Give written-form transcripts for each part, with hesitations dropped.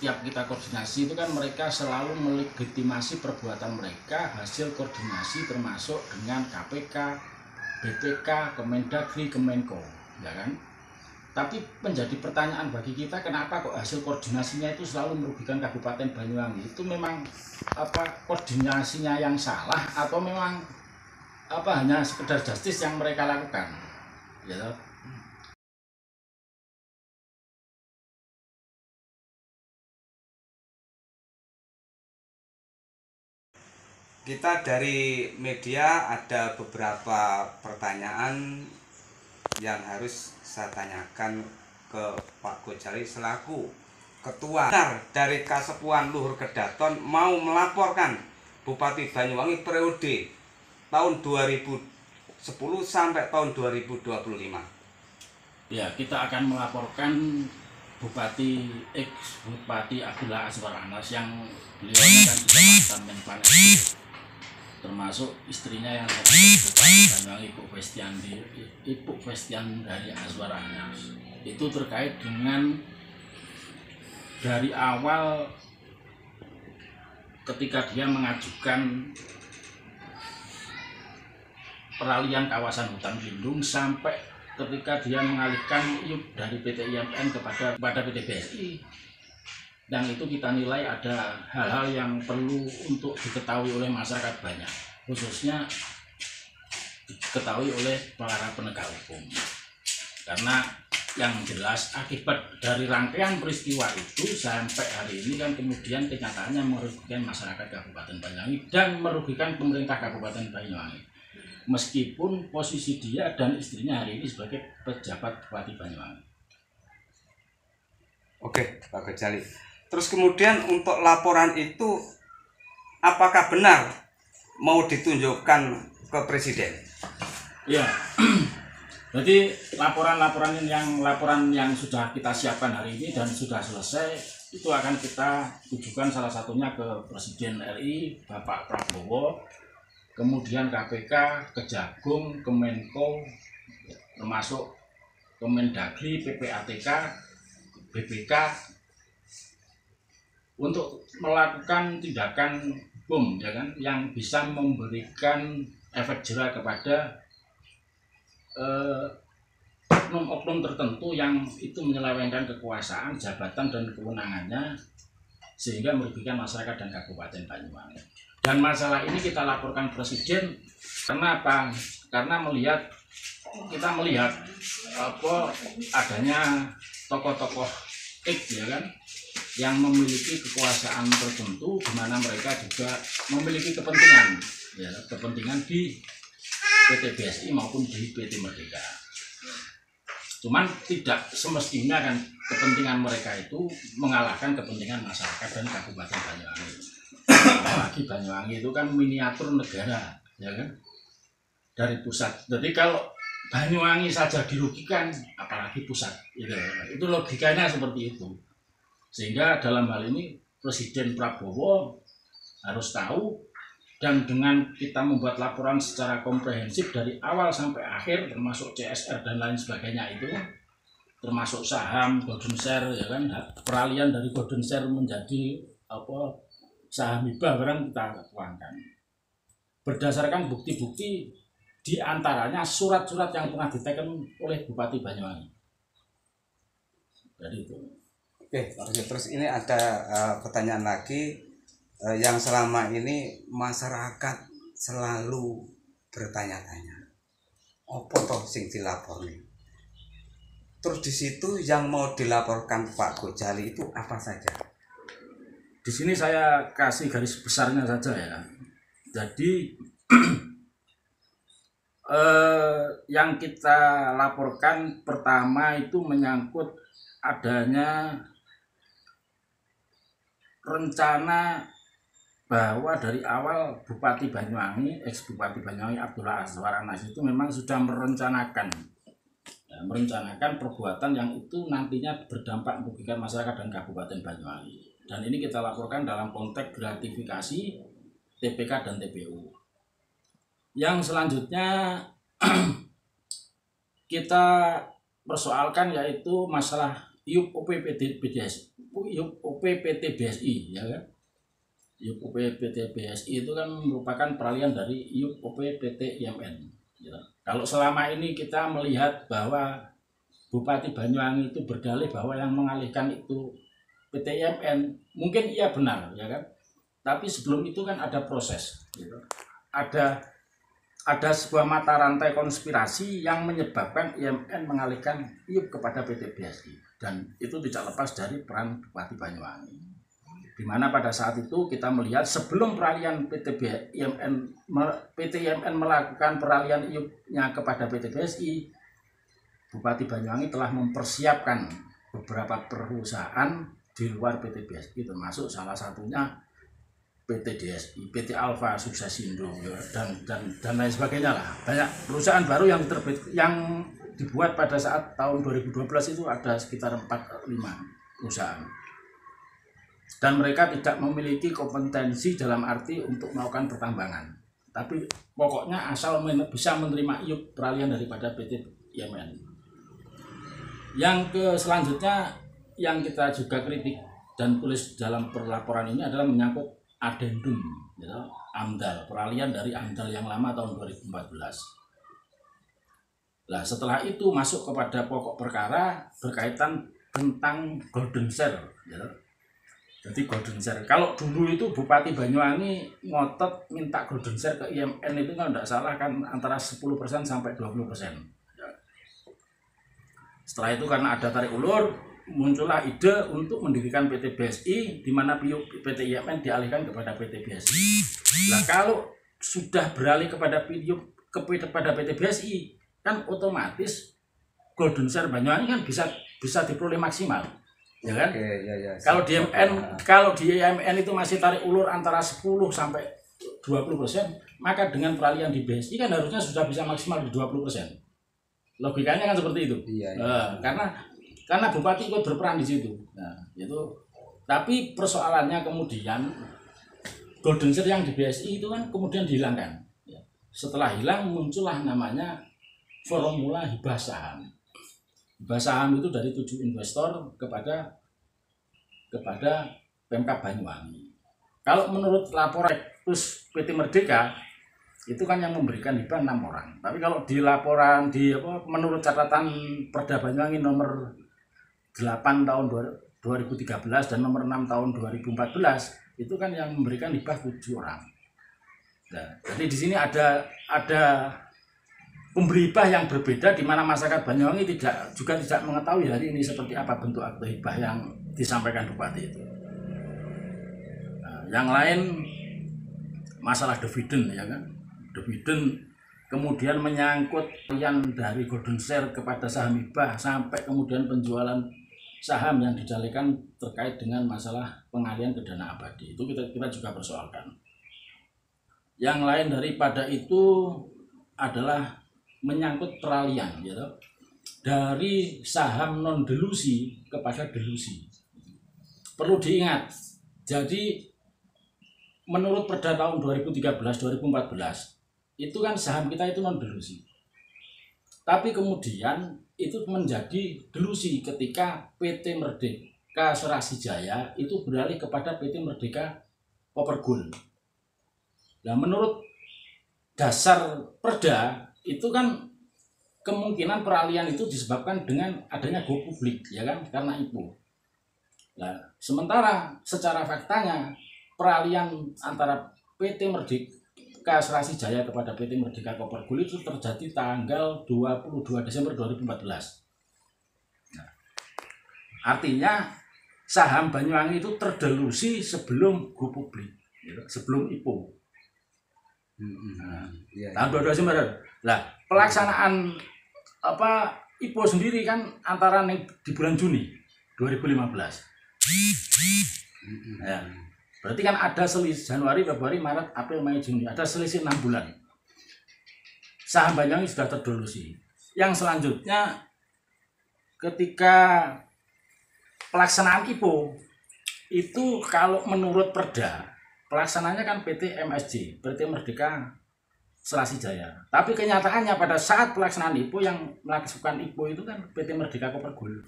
setiap kita koordinasi itu kan mereka selalu melegitimasi perbuatan mereka hasil koordinasi termasuk dengan KPK, BPK, Kemendagri, Kemenko, ya kan? Tapi menjadi pertanyaan bagi kita, kenapa kok hasil koordinasinya itu selalu merugikan Kabupaten Banyuwangi? Itu memang koordinasinya yang salah atau memang hanya sekedar justice yang mereka lakukan? Ya. Kita dari media ada beberapa pertanyaan yang harus saya tanyakan ke Pak Gojali selaku Ketua. Benar dari Kasepuhan Luhur Kedaton mau melaporkan Bupati Banyuwangi periode tahun 2010 sampai tahun 2025. Ya, kita akan melaporkan Bupati Abdullah Azwar Anas yang beliau kan juga mantan Menpan, termasuk istrinya yang sekarang Bupati Banyuwangi, Ibu Festian dari Azwar Anas. Itu terkait dengan dari awal ketika dia mengajukan peralihan kawasan hutan lindung sampai ketika dia mengalihkan IUP dari PT IMN kepada PT BSI. Dan itu kita nilai ada hal-hal yang perlu untuk diketahui oleh masyarakat banyak, khususnya diketahui oleh para penegak hukum. Karena yang jelas akibat dari rangkaian peristiwa itu sampai hari ini kan kemudian kenyataannya merugikan masyarakat Kabupaten Banyuwangi dan merugikan pemerintah Kabupaten Banyuwangi. Meskipun posisi dia dan istrinya hari ini sebagai pejabat Bupati Banyuwangi. Oke, Pak Gojali. Terus kemudian untuk laporan itu apakah benar mau ditunjukkan ke Presiden? Ya, jadi laporan yang sudah kita siapkan hari ini dan sudah selesai itu akan kita tujukan salah satunya ke Presiden RI Bapak Prabowo, kemudian KPK, Kejagung, Kemenko, termasuk Kemendagri, PPATK, BPK, untuk melakukan tindakan hukum, ya kan, yang bisa memberikan efek jera kepada oknum-oknum tertentu yang itu menyelewengkan kekuasaan, jabatan dan kewenangannya sehingga merugikan masyarakat dan Kabupaten Banyuwangi. Dan masalah ini kita laporkan Presiden karena apa? Karena kita melihat adanya tokoh-tokoh ya kan, yang memiliki kekuasaan tertentu di mana mereka juga memiliki kepentingan di PT BSI maupun di PT Merdeka. Cuman tidak semestinya kan kepentingan mereka itu mengalahkan kepentingan masyarakat dan Kabupaten Banyuwangi. Apalagi Banyuwangi itu kan miniatur negara, ya kan, dari pusat. Jadi kalau Banyuwangi saja dirugikan, apalagi pusat, itu logikanya seperti itu. Sehingga dalam hal ini Presiden Prabowo harus tahu, dan dengan kita membuat laporan secara komprehensif dari awal sampai akhir termasuk CSR dan lain sebagainya itu, termasuk saham, golden share, ya kan, peralihan dari golden share menjadi saham hibah barang kita tuangkan. Berdasarkan bukti-bukti di antaranya surat-surat yang pernah diteken oleh Bupati Banyuwangi. Jadi itu. Oke, terus ini ada pertanyaan lagi yang selama ini masyarakat selalu bertanya-tanya, apa toh sing dilapor nih? Terus di situ yang mau dilaporkan Pak Gojali itu apa saja? Di sini saya kasih garis besarnya saja ya. Jadi yang kita laporkan pertama itu menyangkut adanya rencana bahwa dari awal Bupati Banyuwangi, ex-Bupati Banyuwangi Abdullah Azwar Anas itu memang sudah merencanakan perbuatan yang itu nantinya berdampak merugikan masyarakat dan Kabupaten Banyuwangi. Dan ini kita laporkan dalam konteks gratifikasi TPK dan TPU. Yang selanjutnya kita persoalkan yaitu masalah IUP OPPD IUP OP PT BSI, ya kan? IUP OP PT BSI itu kan merupakan peralihan dari IUP OP PT IMN. Ya. Kalau selama ini kita melihat bahwa Bupati Banyuwangi itu berdalih bahwa yang mengalihkan itu PT IMN, mungkin iya benar, ya kan? Tapi sebelum itu kan ada proses, gitu. Ada sebuah mata rantai konspirasi yang menyebabkan IMN mengalihkan IUP kepada PT BSI, dan itu tidak lepas dari peran Bupati Banyuwangi. Di mana pada saat itu kita melihat sebelum peralihan PT IMN melakukan peralihan IUP-nya kepada PT BSI, Bupati Banyuwangi telah mempersiapkan beberapa perusahaan di luar PT BSI, termasuk salah satunya PT DSI, PT Alfa Suksesindo, dan lain sebagainya lah. Banyak perusahaan baru yang dibuat pada saat tahun 2012 itu ada sekitar 4-5 perusahaan. Dan mereka tidak memiliki kompetensi dalam arti untuk melakukan pertambangan. Tapi pokoknya asal bisa menerima IUP peralihan daripada PT IMN. Yang selanjutnya yang kita juga kritik dan tulis dalam perlaporan ini adalah menyangkut adendum, ya, AMDAL, peralihan dari AMDAL yang lama tahun 2014. Nah, setelah itu masuk kepada pokok perkara berkaitan tentang golden share, ya. Jadi golden share, kalau dulu itu Bupati Banyuwangi ngotot minta golden share ke IMN itu kalau tidak salah kan antara 10% sampai 20%. Ya. Setelah itu karena ada tarik ulur, muncullah ide untuk mendirikan PT BSI, di mana PT IMN dialihkan kepada PT BSI. Nah, kalau sudah beralih kepada PT BSI, kan otomatis golden share Banyuwangi kan bisa diperoleh maksimal, ya kan? Ya. Kalau di IMN itu masih tarik ulur antara 10 sampai 20%, maka dengan peralihan di BSI kan harusnya sudah bisa maksimal di 20%. Logikanya kan seperti itu. Iya. Karena Bupati ikut berperan di situ. Nah, itu. Tapi persoalannya kemudian golden share yang di BSI itu kan kemudian dihilangkan. Ya. Setelah hilang muncullah namanya formula hibah saham. Hibah saham itu dari 7 investor kepada Pemkab Banyuwangi. Kalau menurut laporan terus PT Merdeka itu kan yang memberikan hibah 6 orang. Tapi kalau di laporan menurut catatan Perda Banyuwangi nomor 8 tahun 2013 dan nomor 6 tahun 2014 itu kan yang memberikan hibah 7 orang. Nah, jadi di sini ada pemberi hibah yang berbeda, di mana masyarakat Banyuwangi juga tidak mengetahui hari ini seperti apa bentuk akte hibah yang disampaikan Bupati itu. Nah, yang lain masalah dividen, ya kan? Dividen kemudian menyangkut yang dari golden share kepada saham hibah sampai kemudian penjualan saham yang didalihkan terkait dengan masalah pengalihan ke dana abadi, itu kita juga persoalkan. Yang lain daripada itu adalah menyangkut peralihan, gitu, dari saham non delusi kepada delusi. Perlu diingat, jadi menurut Perda tahun 2013-2014 itu kan saham kita itu non delusi. Tapi kemudian itu menjadi delusi ketika PT Merdeka Serasi Jaya itu beralih kepada PT Merdeka Copper Gold. Nah, menurut dasar Perda itu kan kemungkinan peralihan itu disebabkan dengan adanya go publik, ya kan, karena IPO. Nah, sementara secara faktanya peralihan antara PT Merdeka Serasi Jaya kepada PT Merdeka Copper Gold itu terjadi tanggal 22 Desember 2014. Nah, artinya saham Banyuwangi itu terdelusi sebelum go publik, sebelum IPO. Tahun 22 Desember. Nah, pelaksanaan IPO sendiri kan antara di bulan Juni 2015. Ya. Berarti kan ada selisih Januari, Februari, Maret, April, Mei, Juni. Ada selisih 6 bulan. Saham Banyuwangi sudah terdelusi. Yang selanjutnya ketika pelaksanaan IPO itu kalau menurut Perda pelaksananya kan PT MSJ, PT Merdeka Serasi Jaya. Tapi kenyataannya pada saat pelaksanaan IPO yang melakukan IPO itu kan PT Merdeka Copper Gold.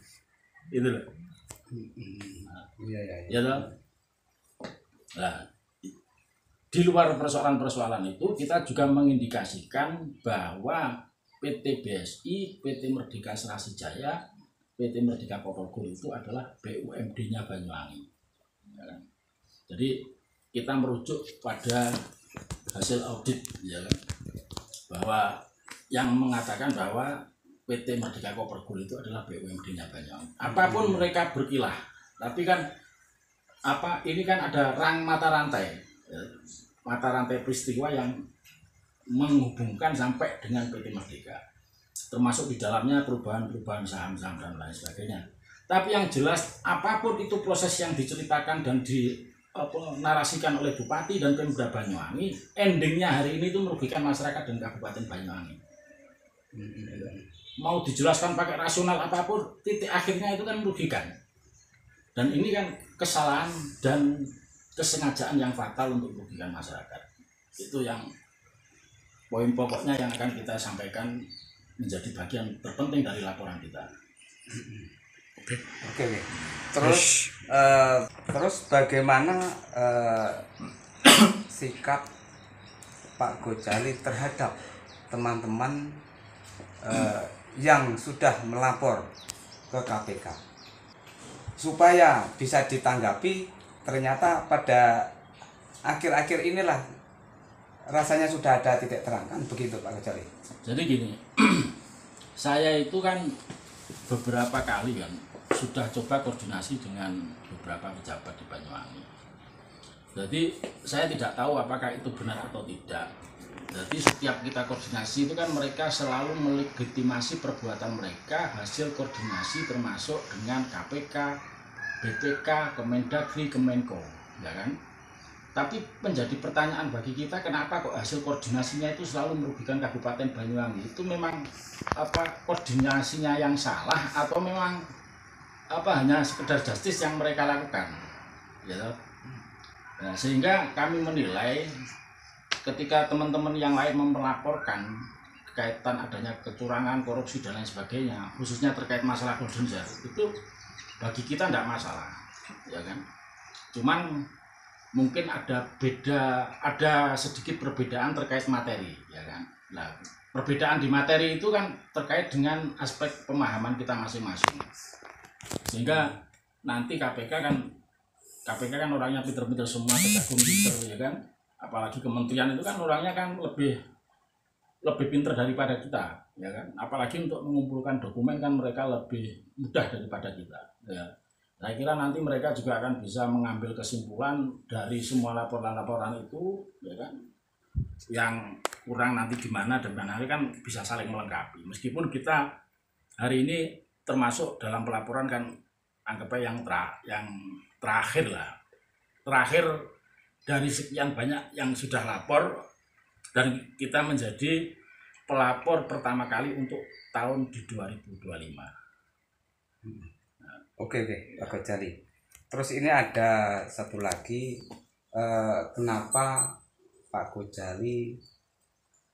Itu loh. Iya, iya, iya. Ya toh? Nah, di luar persoalan-persoalan itu kita juga mengindikasikan bahwa PT BSI, PT Merdeka Serasi Jaya, PT Merdeka Kopelgo itu adalah BUMD-nya Banyuwangi. Ya kan? Jadi kita merujuk pada hasil audit, ya kan? Bahwa yang mengatakan bahwa PT Merdeka Kopelgo itu adalah BUMD-nya Banyuwangi. Apapun mereka berkilah, tapi kan ini kan ada mata rantai, ya, mata rantai peristiwa yang menghubungkan sampai dengan PT Merdeka, termasuk di dalamnya perubahan-perubahan saham-saham dan lain sebagainya. Tapi yang jelas apapun itu proses yang diceritakan dan narasikan oleh Bupati dan Pemda Banyuwangi, endingnya hari ini itu merugikan masyarakat dan Kabupaten Banyuwangi. Mau dijelaskan pakai rasional apapun, titik akhirnya itu kan merugikan. Dan ini kan kesalahan dan kesengajaan yang fatal untuk merugikan masyarakat. Itu yang poin pokoknya yang akan kita sampaikan menjadi bagian terpenting dari laporan kita. Oke. Terus bagaimana sikap Pak Gojali terhadap teman-teman yang sudah melapor ke KPK supaya bisa ditanggapi? Ternyata pada akhir-akhir inilah rasanya sudah ada titik terang, kan begitu Pak Gojali? Jadi gini, saya itu kan beberapa kali kan sudah coba koordinasi dengan beberapa pejabat di Banyuwangi. Jadi saya tidak tahu apakah itu benar atau tidak. Jadi setiap kita koordinasi itu kan mereka selalu melegitimasi perbuatan mereka hasil koordinasi termasuk dengan KPK, BPK, Kemendagri, Kemenko, ya kan? Tapi menjadi pertanyaan bagi kita, kenapa kok hasil koordinasinya itu selalu merugikan Kabupaten Banyuwangi? Itu memang koordinasinya yang salah atau memang hanya sekedar justice yang mereka lakukan, ya. Nah, sehingga kami menilai ketika teman-teman yang lain melaporkan kaitan adanya kecurangan, korupsi dan lain sebagainya, khususnya terkait masalah Golden Share, itu bagi kita tidak masalah, ya kan? Cuman mungkin ada sedikit perbedaan terkait materi, ya kan? Nah, perbedaan di materi itu kan terkait dengan aspek pemahaman kita masing-masing. Sehingga nanti KPK kan orangnya pinter-pinter semua, kejagung pinter, ya kan? Apalagi kementerian itu kan orangnya kan lebih pinter daripada kita, ya kan? Apalagi untuk mengumpulkan dokumen kan mereka lebih mudah daripada kita, ya. Saya kira nanti mereka juga akan bisa mengambil kesimpulan dari semua laporan-laporan itu, ya kan? Yang kurang nanti gimana dan nanti kan bisa saling melengkapi. Meskipun kita hari ini termasuk dalam pelaporan kan anggapnya yang terakhir lah. Terakhir dari sekian banyak yang sudah lapor, dan kita menjadi pelapor pertama kali untuk tahun di 2025. Oke, Pak Gojali. Terus ini ada satu lagi, kenapa Pak Gojali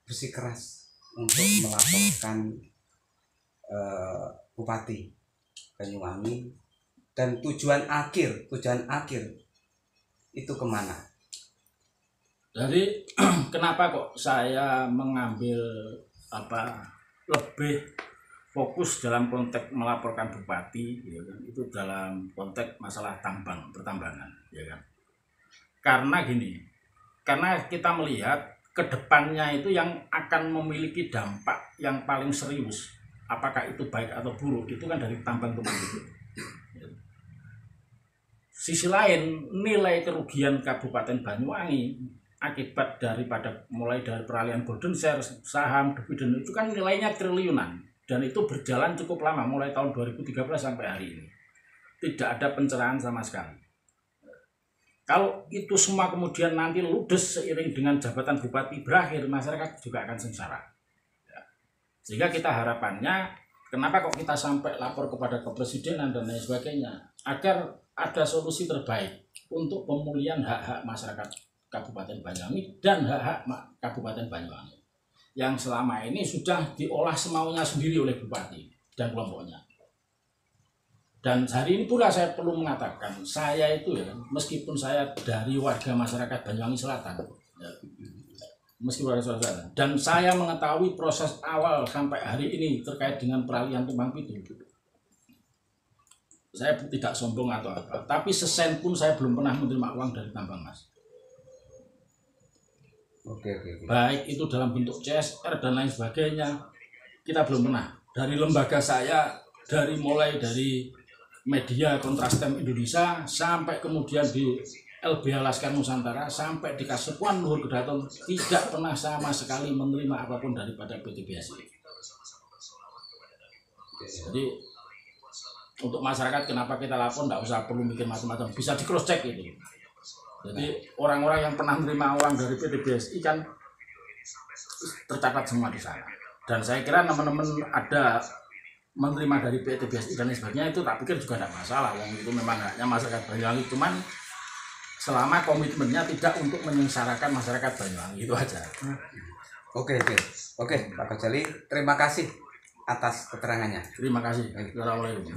bersikeras untuk melaporkan Bupati Banyuwangi, dan tujuan akhir itu kemana? Jadi kenapa kok saya mengambil lebih fokus dalam konteks melaporkan bupati, ya kan? Itu dalam konteks masalah pertambangan, ya kan? Karena gini, karena kita melihat kedepannya itu yang akan memiliki dampak yang paling serius, apakah itu baik atau buruk, itu kan dari tambang tersebut. Sisi lain, nilai kerugian Kabupaten Banyuwangi akibat mulai dari peralihan Golden Share, saham, dividen itu kan nilainya triliunan, dan itu berjalan cukup lama mulai tahun 2013 sampai hari ini. Tidak ada pencerahan sama sekali. Kalau itu semua kemudian nanti ludes seiring dengan jabatan bupati berakhir, masyarakat juga akan sengsara. Ya. Sehingga kita harapannya, kenapa kok kita sampai lapor kepada kepresidenan dan lain sebagainya, agar ada solusi terbaik untuk pemulihan hak-hak masyarakat Kabupaten Banyuwangi dan hak-hak Kabupaten Banyuwangi yang selama ini sudah diolah semaunya sendiri oleh bupati dan kelompoknya. Dan hari ini pula saya perlu mengatakan, saya itu ya, meskipun saya dari warga masyarakat Banyuwangi Selatan, ya, meskipun warga Selatan, dan saya mengetahui proses awal sampai hari ini terkait dengan peralihan tumpang pitu. Saya tidak sombong atau apa, tapi sesen pun saya belum pernah menerima uang dari tambang emas. Oke. Baik itu dalam bentuk CSR dan lain sebagainya, kita belum pernah. Dari lembaga saya, mulai dari media Kontrastem Indonesia sampai kemudian di LBH Laskar Nusantara sampai di Kasepuan Luhur Kedaton tidak pernah sama sekali menerima apapun daripada PT BSI. Jadi untuk masyarakat kenapa kita lapor tidak usah perlu mikir macam-macam, bisa di cross check itu. Jadi orang-orang yang pernah menerima uang dari PT BSI kan tercatat semua di sana. Dan saya kira teman-teman ada menerima dari PT BSI dan lain sebagainya itu tak pikir juga tidak masalah. Yang itu memang haknya masyarakat Banyuwangi, cuman selama komitmennya tidak untuk menyengsarakan masyarakat Banyuwangi, itu aja. Oke Pak Ghazali, terima kasih atas keterangannya. Terima kasih. Assalamualaikum.